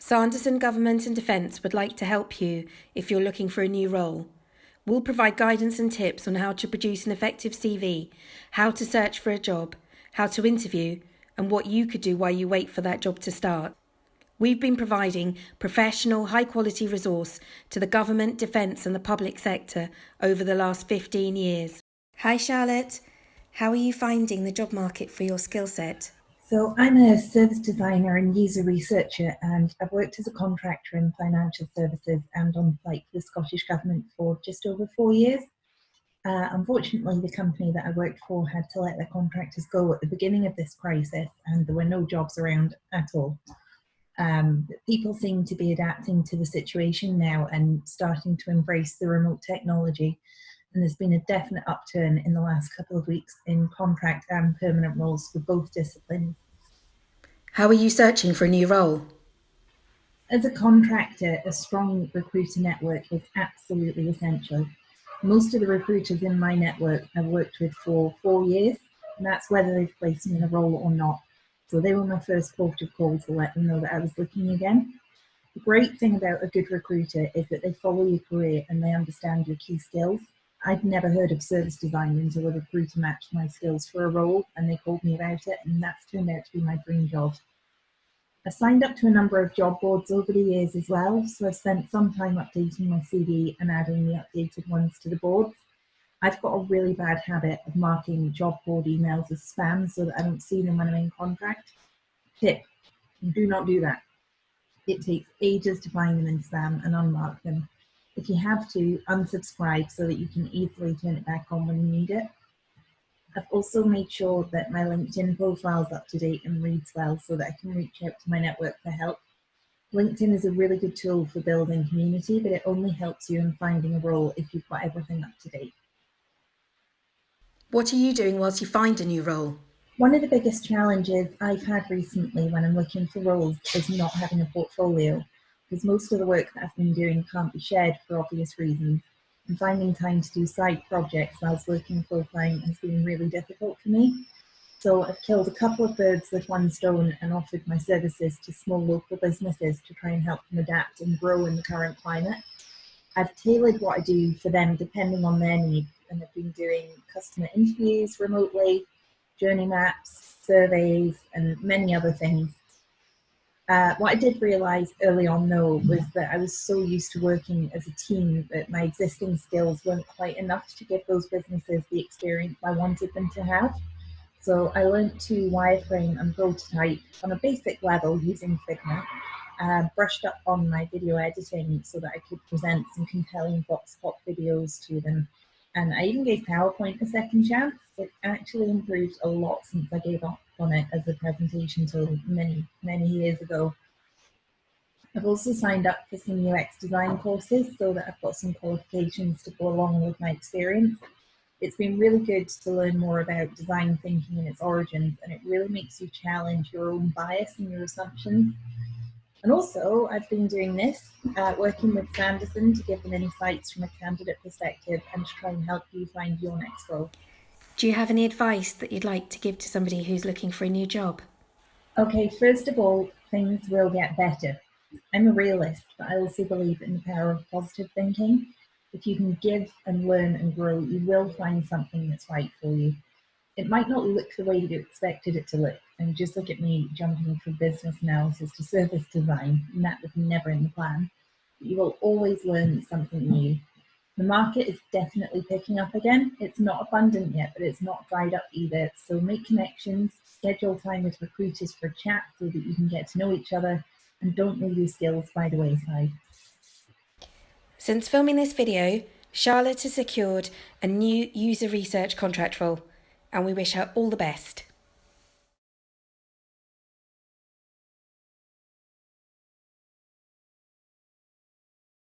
Sanderson Government and Defence would like to help you if you're looking for a new role. We'll provide guidance and tips on how to produce an effective CV, how to search for a job, how to interview, and what you could do while you wait for that job to start. We've been providing professional, high-quality resource to the government, defence and the public sector over the last 15 years. Hi Charlotte, how are you finding the job market for your skill set? So I'm a service designer and user researcher, and I've worked as a contractor in financial services and on site for the Scottish Government for just over 4 years. Unfortunately, the company that I worked for had to let their contractors go at the beginning of this crisis, and there were no jobs around at all. People seem to be adapting to the situation now and starting to embrace the remote technology. And there's been a definite upturn in the last couple of weeks in contract and permanent roles for both disciplines. How are you searching for a new role? As a contractor, a strong recruiter network is absolutely essential. Most of the recruiters in my network I've worked with for 4 years, and that's whether they've placed me in a role or not. So they were my first port of call to let them know that I was looking again. The great thing about a good recruiter is that they follow your career and they understand your key skills. I'd never heard of service design until a recruiter matched my skills for a role and they called me about it, and that's turned out to be my dream job. I've signed up to a number of job boards over the years as well, so I've spent some time updating my CV and adding the updated ones to the boards. I've got a really bad habit of marking job board emails as spam so that I don't see them when I'm in contract. Tip: do not do that. It takes ages to find them in spam and unmark them. If you have to, unsubscribe so that you can easily turn it back on when you need it. I've also made sure that my LinkedIn profile is up to date and reads well so that I can reach out to my network for help. LinkedIn is a really good tool for building community, but it only helps you in finding a role if you've got everything up to date. What are you doing whilst you find a new role? One of the biggest challenges I've had recently when I'm looking for roles is not having a portfolio, because most of the work that I've been doing can't be shared for obvious reasons, and finding time to do side projects whilst working full-time has been really difficult for me. So I've killed a couple of birds with one stone and offered my services to small local businesses to try and help them adapt and grow in the current climate. I've tailored what I do for them depending on their needs, and I've been doing customer interviews remotely, journey maps, surveys, and many other things. What I did realise early on though was that I was so used to working as a team that my existing skills weren't quite enough to give those businesses the experience I wanted them to have. So I learned to wireframe and prototype on a basic level using Figma, brushed up on my video editing so that I could present some compelling vox pop videos to them. And I even gave PowerPoint a second chance. It actually improved a lot since I gave up on it as a presentation tool many years ago. I've also signed up for some UX design courses so that I've got some qualifications to go along with my experience. It's been really good to learn more about design thinking and its origins, and it really makes you challenge your own bias and your assumptions. And also, I've been doing this, working with Sanderson to give them insights from a candidate perspective and to try and help you find your next role. Do you have any advice that you'd like to give to somebody who's looking for a new job? Okay, first of all, things will get better. I'm a realist, but I also believe in the power of positive thinking. If you can give and learn and grow, you will find something that's right for you. It might not look the way you expected it to look, and just look at me jumping from business analysis to service design, and that was never in the plan. But you will always learn something new. The market is definitely picking up again. It's not abundant yet, but it's not dried up either. So make connections, schedule time with recruiters for a chat so that you can get to know each other, and don't leave your skills by the wayside. Since filming this video, Charlotte has secured a new user research contract role, and we wish her all the best.